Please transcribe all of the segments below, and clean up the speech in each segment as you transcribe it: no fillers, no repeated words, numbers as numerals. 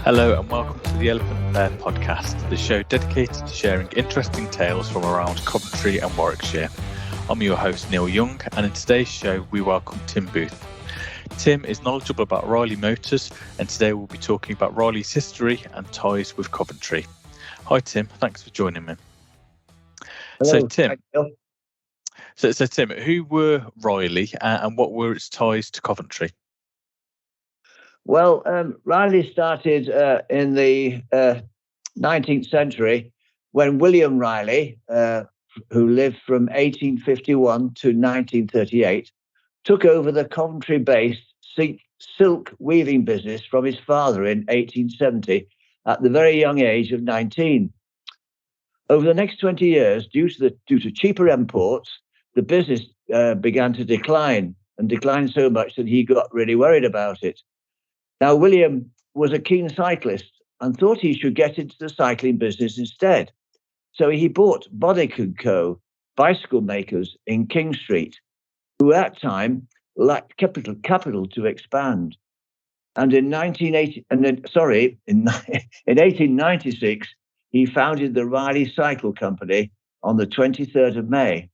Hello and welcome to the Elephant and Bear podcast, the show dedicated to sharing interesting tales from around Coventry and Warwickshire. I'm your host Neil Young, and in today's show we welcome Tim Booth. Tim is knowledgeable about Riley Motors, and today we'll be talking about Riley's history and ties with Coventry. Hi Tim, thanks for joining me. Hello. So Tim, who were Riley and what were its ties to Coventry? Well, Riley started in the 19th century when William Riley, who lived from 1851 to 1938, took over the Coventry-based silk weaving business from his father in 1870 at the very young age of 19. Over the next 20 years, due to cheaper imports, the business began to decline so much that he got really worried about it. Now, William was a keen cyclist and thought he should get into the cycling business instead. So he bought Boddick & Co., bicycle makers in King Street, who at that time lacked capital to expand. And in 1896, he founded the Riley Cycle Company on the 23rd of May.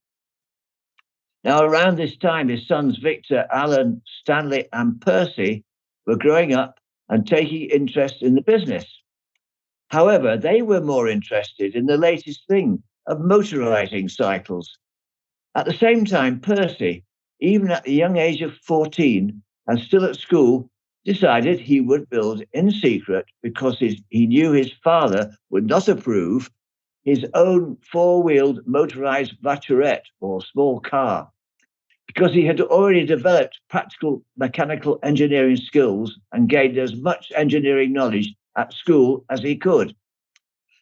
Now, around this time, his sons Victor, Alan, Stanley, and Percy were growing up and taking interest in the business. However, they were more interested in the latest thing of motorizing cycles. At the same time, Percy, even at the young age of 14 and still at school, decided he would build in secret because he knew his father would not approve his own four-wheeled motorized voiturette or small car, because he had already developed practical mechanical engineering skills and gained as much engineering knowledge at school as he could.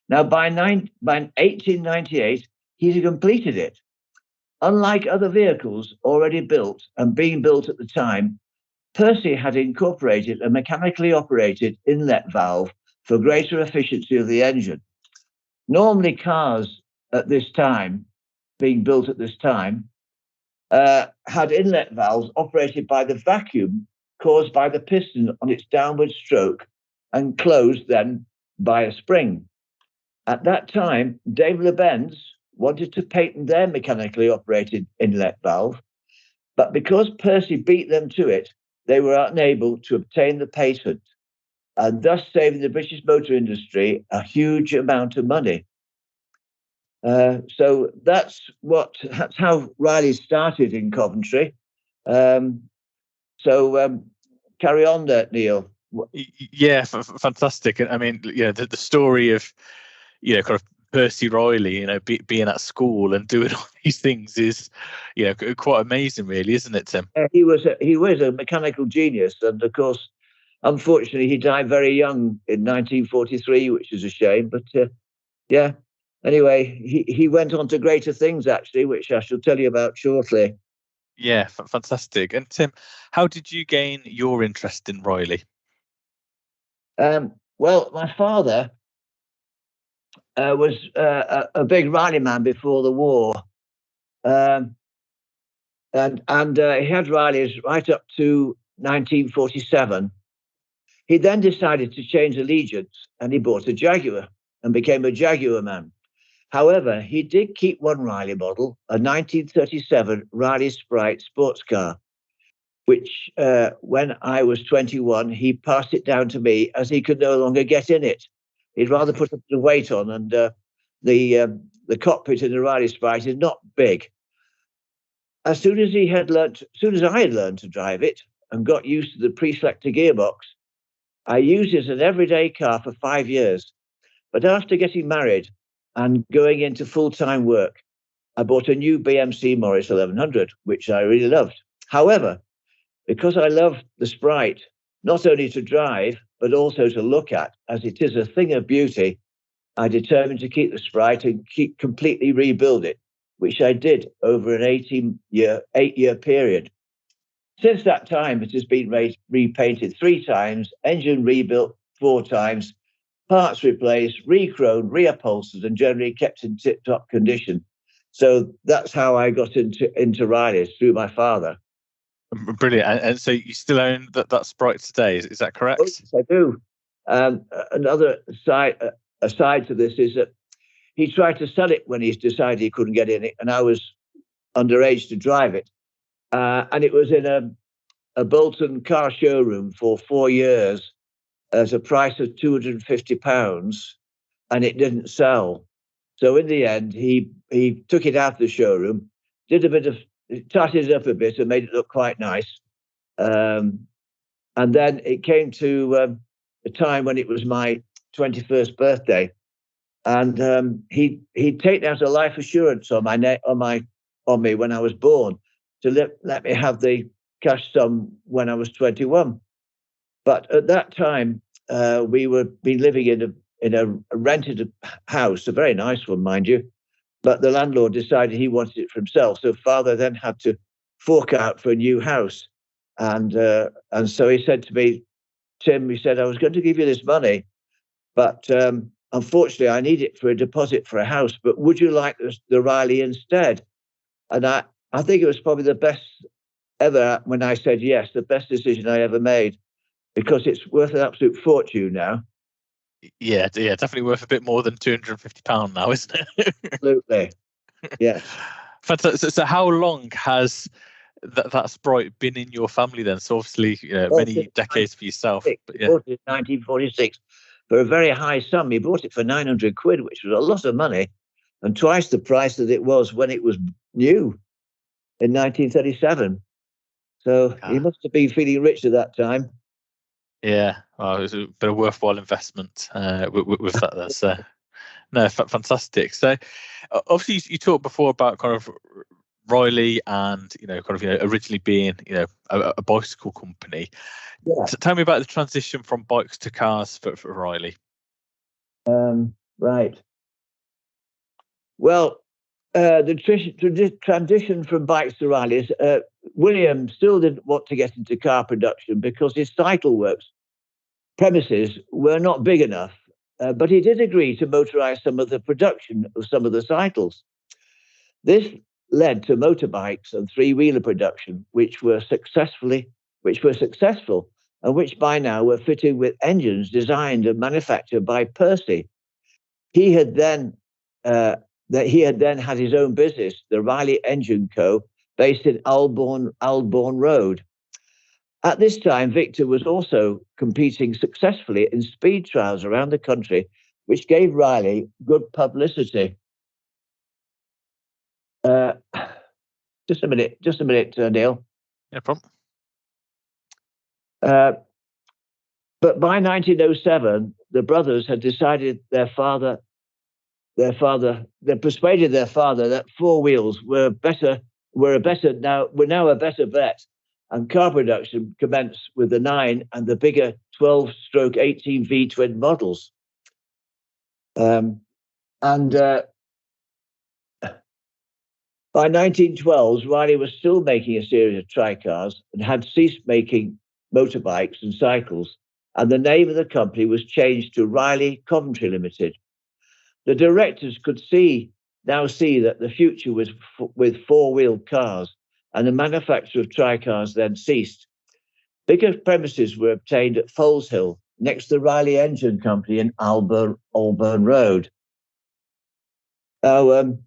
Now, by 1898, he had completed it. Unlike other vehicles already built and being built at the time, Percy had incorporated a mechanically operated inlet valve for greater efficiency of the engine. Normally, cars at this time, being built at this time, had inlet valves operated by the vacuum caused by the piston on its downward stroke and closed then by a spring. At that time, Daimler-Benz wanted to patent their mechanically operated inlet valve, but because Percy beat them to it, they were unable to obtain the patent, and thus saving the British motor industry a huge amount of money. So that's how Riley started in Coventry. Carry on there, Neil. Yeah, fantastic. I mean, the story of, kind of Percy Riley, being at school and doing all these things is, quite amazing, really, isn't it, Tim? He was a mechanical genius, and of course, unfortunately, he died very young in 1943, which is a shame. But yeah. Anyway, he went on to greater things, actually, which I shall tell you about shortly. Yeah, fantastic. And Tim, how did you gain your interest in Riley? Well, my father was a big Riley man before the war. And he had Rileys right up to 1947. He then decided to change allegiance, and he bought a Jaguar and became a Jaguar man. However, he did keep one Riley model, a 1937 Riley Sprite sports car, which when I was 21, he passed it down to me as he could no longer get in it. He'd rather put the weight on, and the cockpit in the Riley Sprite is not big. As soon as I had learned to drive it and got used to the pre-selector gearbox, I used it as an everyday car for 5 years. But after getting married and going into full-time work, I bought a new BMC Morris 1100, which I really loved. However, because I love the Sprite, not only to drive, but also to look at, as it is a thing of beauty, I determined to keep the Sprite and completely rebuild it, which I did over an 8-year period. Since that time, it has been repainted 3 times, engine rebuilt 4 times, parts replaced, re-chromed, reupholstered, and generally kept in tip-top condition. So that's how I got into Rileys, through my father. Brilliant. And so you still own that Sprite today, is that correct? Oh, yes, I do. Another aside to this is that he tried to sell it when he decided he couldn't get in it, and I was underage to drive it. And it was in a Bolton car showroom for 4 years at a price of £250, and it didn't sell. So in the end, he took it out of the showroom, did a bit of, touted it up a bit and made it look quite nice. And then it came to a time when it was my 21st birthday, and he'd taken out a life assurance on me when I was born to let me have the cash sum when I was 21. But at that time, we were been living in a rented house, a very nice one, mind you. But the landlord decided he wanted it for himself, so father then had to fork out for a new house, and so he said to me, Tim, he said, I was going to give you this money, but unfortunately, I need it for a deposit for a house. But would you like the Riley instead? And I think it was probably the best ever when I said yes, the best decision I ever made, because it's worth an absolute fortune now. Yeah, definitely worth a bit more than £250 now, isn't it? Absolutely, yeah. So how long has that Sprite been in your family then? So obviously, many decades for yourself. But yeah. Bought it in 1946 for a very high sum. He bought it for 900 quid, which was a lot of money, and twice the price that it was when it was new in 1937. So he must have been feeling rich at that time. Yeah, well, it was a bit of a worthwhile investment with that. That's no, fantastic. So obviously you talked before about kind of Riley and originally being a bicycle company. Yeah. So tell me about the transition from bikes to cars for Riley. Right. Well, the transition from bikes to Rileys, William still didn't want to get into car production because his cycle works premises were not big enough. But he did agree to motorize some of the production of some of the cycles. This led to motorbikes and three-wheeler production, which were successful, and which by now were fitted with engines designed and manufactured by Percy. He had then had his own business, the Riley Engine Co., based in Aldbourne Road. At this time, Victor was also competing successfully in speed trials around the country, which gave Riley good publicity. Just a minute, Neil. No problem. But by 1907, the brothers had decided they persuaded their father that four wheels were now a better bet, and car production commenced with the 9 and the bigger 12-stroke 18V twin models. By 1912, Riley was still making a series of tricars and had ceased making motorbikes and cycles, and the name of the company was changed to Riley Coventry Limited. The directors could now see that the future was with four-wheeled cars, and the manufacture of tricars then ceased. Bigger premises were obtained at Foleshill, next to the Riley Engine Company in Aldbourne Road. Now, in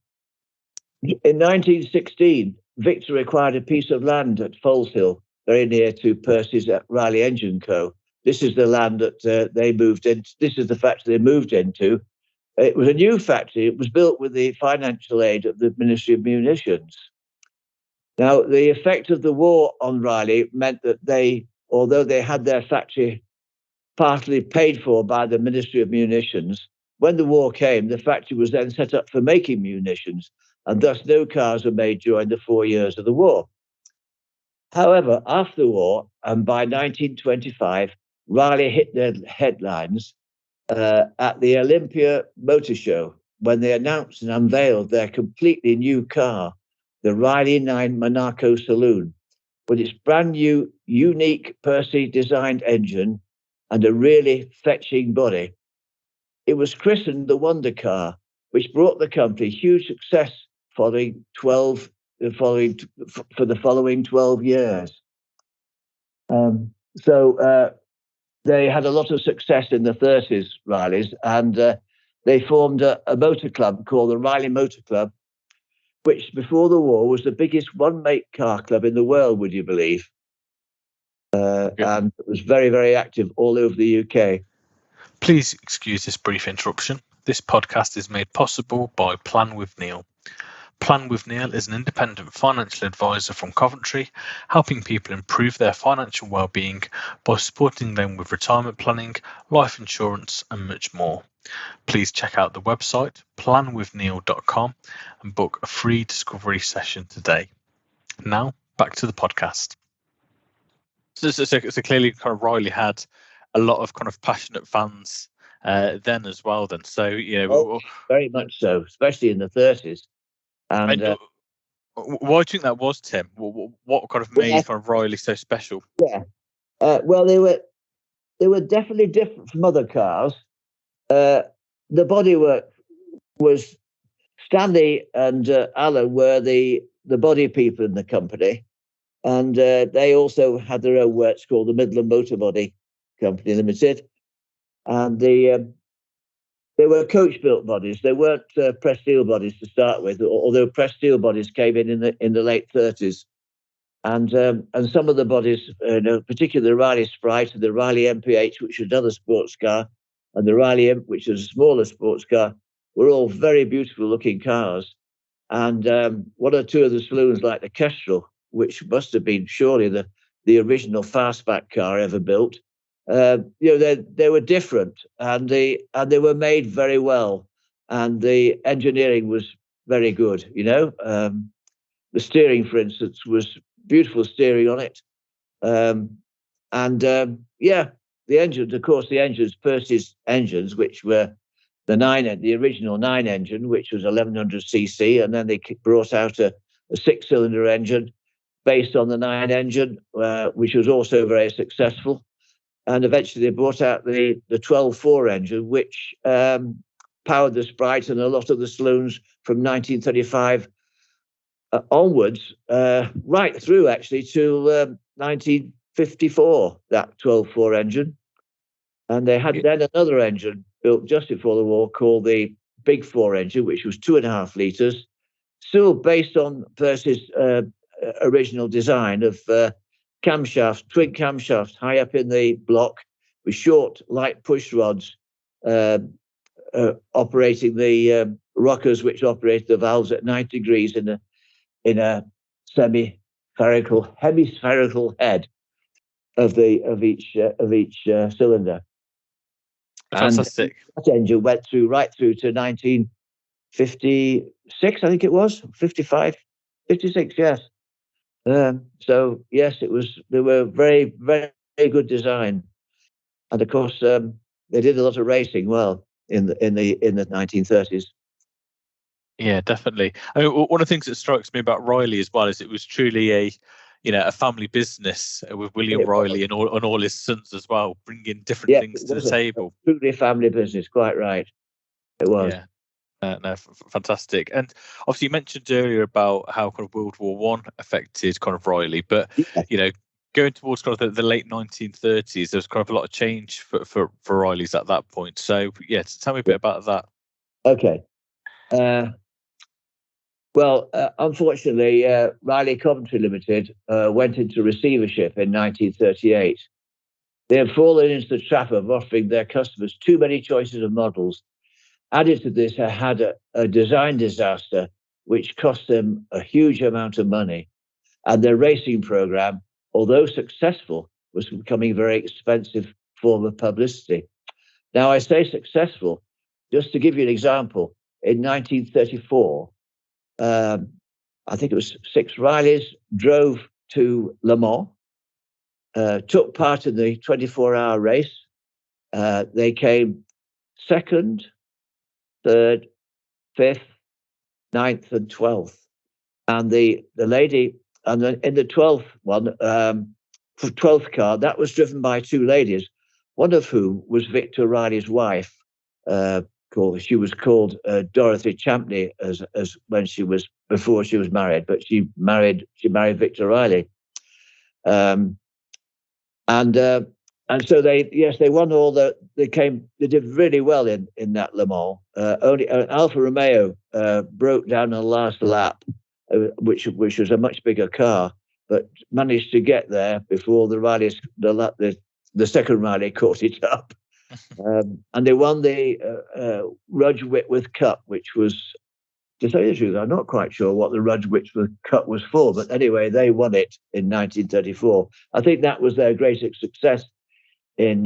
1916, Victor acquired a piece of land at Foleshill, very near to Percy's Riley Engine Co. This is the land that they moved in. This is the factory they moved into. It was a new factory. It was built with the financial aid of the Ministry of Munitions. Now, the effect of the war on Riley meant that although they had their factory partly paid for by the Ministry of Munitions, when the war came, the factory was then set up for making munitions, and thus no cars were made during the 4 years of the war. However, after the war, and by 1925, Riley hit their headlines at the Olympia Motor Show when they announced and unveiled their completely new car, the Riley 9 Monaco Saloon, with its brand new, unique Percy-designed engine and a really fetching body. It was christened the Wonder Car, which brought the company huge success for the following 12 years. they had a lot of success in the 30s, Rileys, and they formed a motor club called the Riley Motor Club, which before the war was the biggest one-make car club in the world, would you believe? And it was very, very active all over the UK. Please excuse this brief interruption. This podcast is made possible by Plan with Neil. Plan with Neil is an independent financial advisor from Coventry, helping people improve their financial well-being by supporting them with retirement planning, life insurance, and much more. Please check out the website planwithneil.com and book a free discovery session today. Now, back to the podcast. So clearly, kind of Riley had a lot of kind of passionate fans then as well. Then, so very much so, especially in the 30s. And why do you think that was, Tim? What kind of made kind of Riley so special? Yeah, well, they were definitely different from other cars. The bodywork was Stanley and Alan were the body people in the company, and they also had their own works called the Midland Motor Body Company Limited, and they were coach-built bodies. They weren't pressed steel bodies to start with, although pressed steel bodies came in the late 30s. And some of the bodies, particularly the Riley Sprite and the Riley MPH, which was another sports car, and the Riley Imp, which was a smaller sports car, were all very beautiful-looking cars. And one or two of the saloons, like the Kestrel, which must have been surely the original fastback car ever built, they were different, and they were made very well, and the engineering was very good. The steering, for instance, was beautiful steering on it, the engines. Of course, the engines, Percy's engines, which were the original 9 engine, which was 1100 cc, and then they brought out a 6-cylinder engine based on the 9 engine, which was also very successful. And eventually they brought out the 12.4 engine, which powered the Sprite and a lot of the saloons from 1935 onwards, right through actually to 1954, that 12.4 engine. And they had then another engine built just before the war called the Big 4 engine, which was 2.5 litres, still based on Percy's original design of camshafts, twin camshafts high up in the block with short, light push rods operating the rockers, which operate the valves at 90 degrees in a hemispherical head of each cylinder. Fantastic. And that engine went right through to 1956, I think it was 55, 56, yes. So yes, they were very, very, very good design, and of course they did a lot of racing well in the 1930s. Yeah, definitely. I mean, one of the things that strikes me about Riley as well is it was truly a family business with William Riley and all his sons as well, bringing different things to the table. Truly a family business, quite right. It was. Yeah. Fantastic. And obviously you mentioned earlier about how kind of World War One affected kind of Riley, but going towards kind of the late 1930s, there was kind of a lot of change for Riley's at that point. So tell me a bit about that. Okay. Unfortunately, Riley Coventry Limited went into receivership in 1938. They had fallen into the trap of offering their customers too many choices of models. Added to this, I had a design disaster, which cost them a huge amount of money. And their racing program, although successful, was becoming a very expensive form of publicity. Now, I say successful, just to give you an example. In 1934, I think it was 6 Rileys drove to Le Mans, took part in the 24-hour race. They came second, third, fifth, 9th, and 12th. And the lady, and in the 12th one, for 12th car, that was driven by 2 ladies, one of whom was Victor Riley's wife. She was called Dorothy Champney as when before she was married, but she married Victor Riley. And and so they won all they did really well in that Le Mans. Only Alfa Romeo broke down on the last lap, which was a much bigger car, but managed to get there before the second rally caught it up. And they won the Rudge Whitworth Cup, which was, to tell you the truth, I'm not quite sure what the Rudge Whitworth Cup was for, but anyway, they won it in 1934. I think that was their greatest success in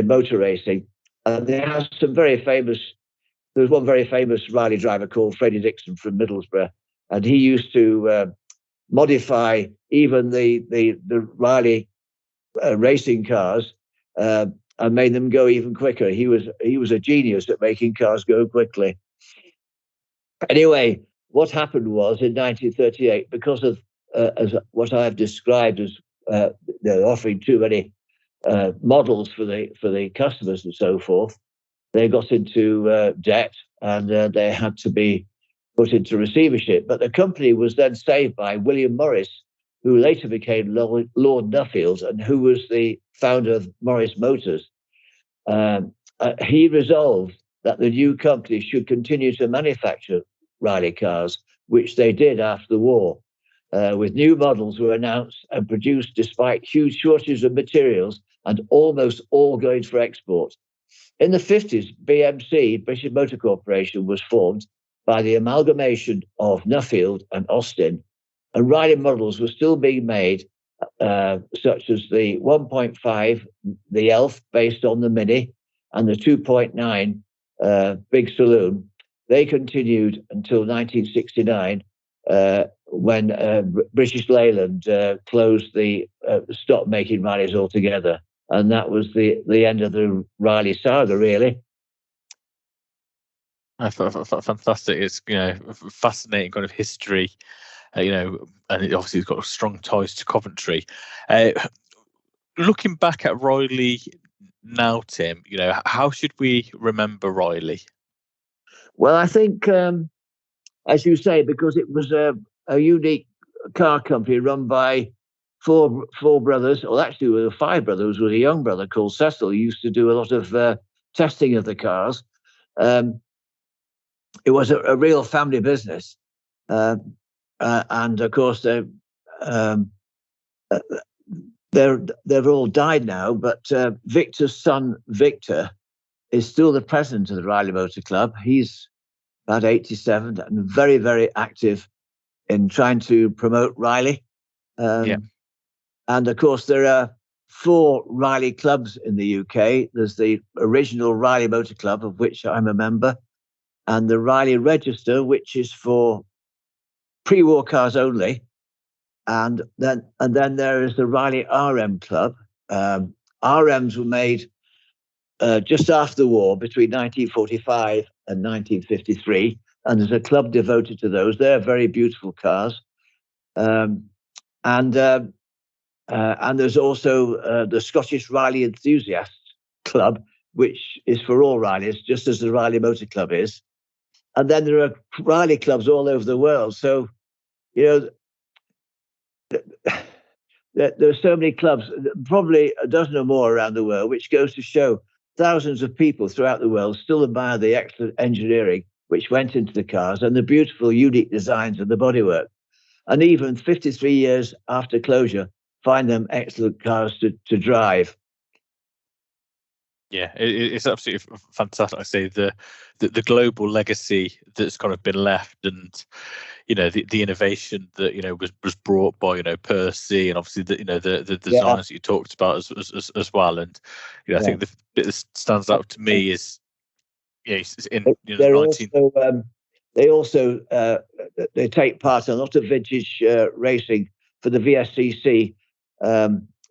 motor racing. And they have some very famous. There was one very famous rally driver called Freddie Dixon from Middlesbrough, and he used to modify even the rally racing cars and made them go even quicker. He was a genius at making cars go quickly. Anyway, what happened was in 1938, because of as what I've described as they're offering too many models for the customers and so forth, they got into debt and they had to be put into receivership. But the company was then saved by William Morris, who later became Lord Nuffield and who was the founder of Morris Motors. He resolved that the new company should continue to manufacture rally cars, which they did after the war. With new models were announced and produced despite huge shortages of materials and almost all going for export. In the 50s, BMC, British Motor Corporation, was formed by the amalgamation of Nuffield and Austin, and rally models were still being made, such as the 1.5, the Elf, based on the Mini, and the 2.9 Big Saloon. They continued until 1969, when British Leyland stopped making rallies altogether. And that was the end of the rally saga, really. Fantastic. It's, fascinating kind of history, and obviously it's got strong ties to Coventry. Looking back at Riley now, Tim, how should we remember Riley? Well, I think, as you say, because it was a unique car company run by four brothers, or actually there were five brothers, with a young brother called Cecil, who used to do a lot of testing of the cars. It was a real family business. And of course, they've all died now, but Victor's son, Victor, is still the president of the Riley Motor Club. He's about 87 and very, very active in trying to promote Riley. And of course, there are 4 Riley clubs in the UK. There's the original Riley Motor Club, of which I'm a member, and the Riley Register, which is for pre-war cars only. And then there is the Riley RM Club. RMs were made just after the war, between 1945 and 1953, and there's a club devoted to those. They're very beautiful cars. And there's also the Scottish Riley Enthusiasts Club, which is for all Rileys, just as the Riley Motor Club is. And then there are Riley clubs all over the world. So, there are so many clubs, probably a dozen or more around the world, which goes to show thousands of people throughout the world still admire the excellent engineering which went into the cars and the beautiful, unique designs of the bodywork. And even 53 years after closure, find them excellent cars to drive. Yeah, it's absolutely fantastic. I say the global legacy that's kind of been left, and the innovation that was brought by Percy, and obviously the designs that you talked about as well. And I think the bit that stands out to me is they also they take part in a lot of vintage racing for the VSCC.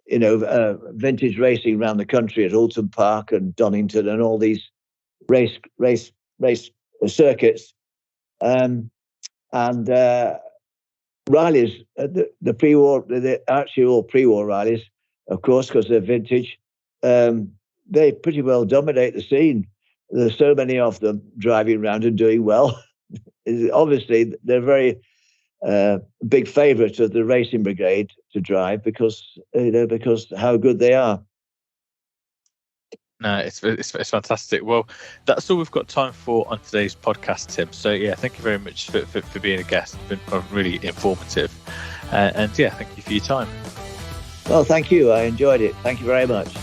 Vintage racing around the country at Alton Park and Donington and all these race circuits. And Rileys, the pre-war, they're actually all pre-war Rileys, of course, because they're vintage. They pretty well dominate the scene. There's so many of them driving around and doing well. Obviously, they're very big favourite of the racing brigade to drive because how good they are. No, it's fantastic. Well, that's all we've got time for on today's podcast, Tim. So yeah, thank you very much for being a guest. It's been really informative, and yeah, thank you for your time. Well, thank you. I enjoyed it. Thank you very much.